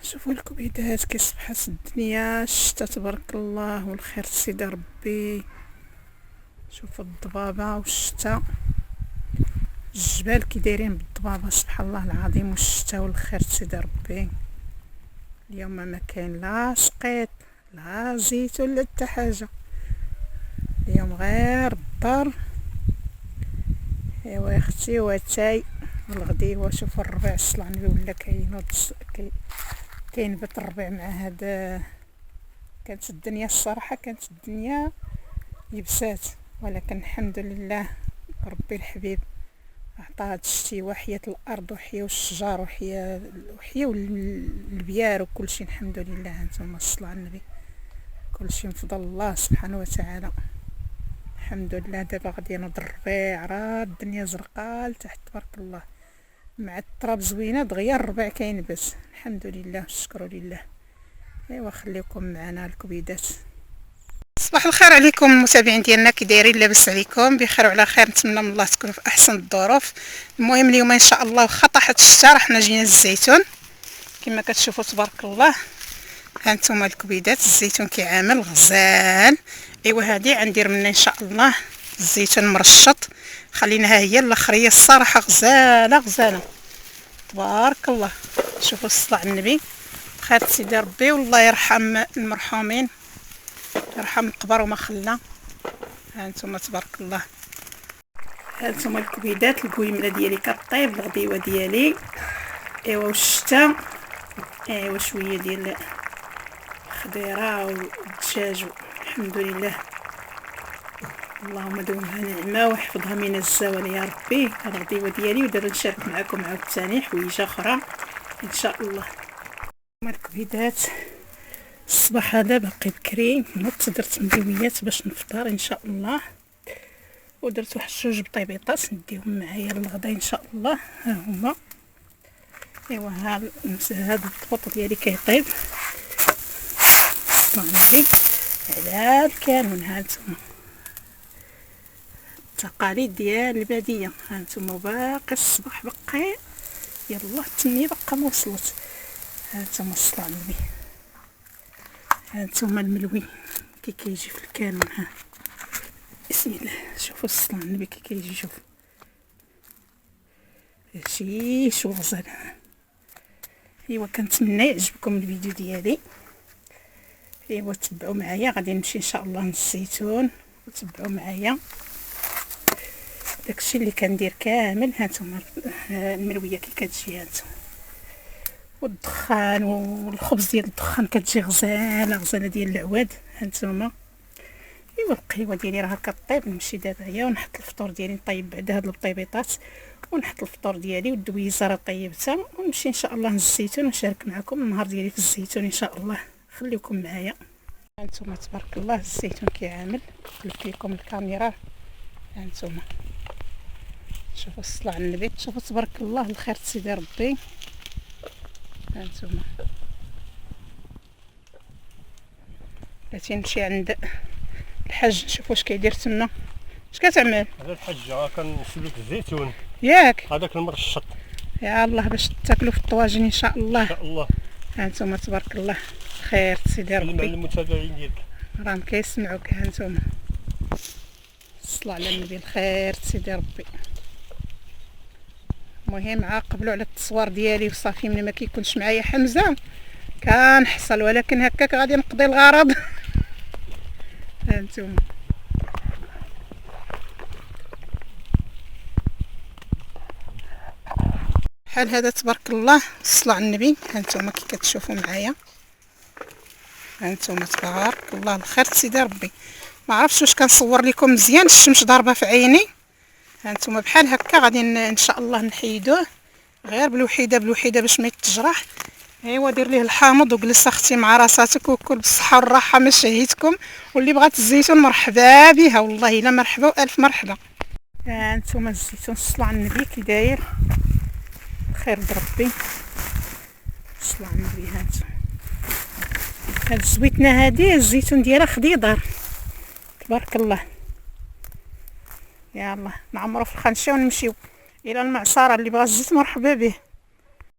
شوفوا الكبيدات كي صبحت الدنيا الشتا تبارك الله والخير سيدي ربي. شوفوا الضبابة والشتا، الجبال كي دايرين بالضبابة سبحان الله العظيم، والشتا والخير سيدي ربي. اليوم ما كاين لا شقيط لا زيت ولا حتى حاجه، اليوم غير الدار. ايوا يا اختي واتاي والغديوه. شوفوا الربيع الصلع النبي ولا كينبت الربيع مع هذا. كانت الدنيا الصراحه كانت الدنيا يبسات، ولكن الحمد لله ربي الحبيب عطا هاد الشتي وحياة الارض وحياة الشجار وحياة البيار وكل شيء. الحمد لله. هانتوما الصلاة على النبي، كل شيء من فضل الله سبحانه وتعالى. الحمد لله. دابا غادي ينوض الربيع، راه الدنيا زرقاء لتحت تبارك الله، مع التراب زوينه دغيا الربيع كينبت. الحمد لله والشكر لله. ايوا خليكم معنا الكبيدات. صباح الخير عليكم المتابعين ديالنا، كي دايرين؟ لاباس عليكم بخير وعلى خير، نتمنى من الله تكونوا في احسن الظروف. المهم اليوم ان شاء الله واخا طاحت الشتا راه حنا جينا الزيتون كما كتشوفوا تبارك الله. هانتوما الكبيدات، الزيتون كيعامل غزال. ايوا هذه غندير منها ان شاء الله الزيتون مرشط، خليناها هي الاخريه الصراحه غزاله غزاله تبارك الله. شوفوا الصلاة على النبي، خير سيدي ربي، والله يرحم المرحومين، يرحم القبر وما خلى. هانتوما تبارك الله. هانتوما الكبيدات، القويمله ديالي كطيب، الغديوه ديالي ايوا والشتا، ايوا شويه ديال الخضيره والدجاج. الحمد لله، اللهم دومها نعمه وحفظها من الزوال يا ربي. الغديوه ديالي، ودابا نشارك معكم عاوتاني حويجه اخرى ان شاء الله. الكبيدات الصباح هذا باقي بكري، نوضت درت مديويات باش نفطر ان شاء الله، ودرت واحد جوج بطيبيطات نديهم معايا للغدا ان شاء الله. ها هما. ايوا هذا الطبوط ديالي كيطيب صافي على الكامل. هانتوما التقاليد ديال الباديه. هانتوما باقي الصباح باقي يلا التنيه باقا ما وصلت. هانتوما الصلاة على النبي، هانتوما الملوي كي كيجي في الكانون. ها بسم الله، شوفوا الصلاة على النبي كي كيجي. شوف هادشي شو غزال. ايوا كنتمنى يعجبكم الفيديو ديالي. ايوا تبعوا معايا، غادي نمشي ان شاء الله للزيتون وتبعوا معايا داكشي اللي كندير كامل. هانتوما الملويه كي كتجي، هانتوما والدخان والخبز ديال الدخان كتجي غزاله غزاله ديال العواد. هانتوما ايوا القهوه ديالي راه كطيب. نمشي دابا هي ونحط الفطور ديالي، نطيب بعد هاد البطيبيطات ونحط الفطور ديالي، والدويزه راه طيبتها، ونمشي ان شاء الله للزيتون ونشارك معكم النهار ديالي في الزيتون ان شاء الله. خليكم معايا. هانتوما تبارك الله الزيتون كيعامل، قلبت لكم الكاميرا. هانتوما شوفوا الصلاة على النبي، شوفوا تبارك الله الخير سيدي ربي. هانتوما بغيتي نمشي عند الحاج نشوف واش كيدير تما. اش كتعمل؟ هذا الحاج كنسلك الزيتون ياك هذاك المرشط. يا الله باش تاكلوا في الطواجن ان شاء الله. ان شاء الله. هانتوما تبارك الله خير سيدي ربي، المتابعين ديالك راهم كيسمعوك. هانتوما الصلاة على النبي، الخير سيدي ربي. المهم عاقبلوا على التصوير ديالي وصافي، من ما كيكونش معايا حمزه كنحصل، ولكن هكاك غادي نقضي الغرض. هانتوما بحال هذا تبارك الله الصلاة على النبي. هانتوما كي كتشوفوا معايا، هانتوما تبارك الله الخير سيدي ربي. ما عرفتش واش كنصور لكم مزيان، الشمس ضاربه في عيني. هانتوما بحال هكا غادي ان شاء الله نحيدوه غير بالوحيده بالوحيده باش ما يتجرح. ايوا دير ليه الحامض وجلس اختي مع راساتك وكل بالصحه والراحه ما شهيتكم. واللي بغات الزيتون مرحبا بها، والله الا مرحبا والف مرحبا. هانتوما الزيتون الصلاة على النبي كي داير خير ربي. الصلاة على النبي. هانتوما هاد الزويتنه هادي الزيتون ديالها خضيضر تبارك الله. يلا نعمرو في الخنشه ونمشيو الى المعصره. اللي بغى الزيت مرحبا به.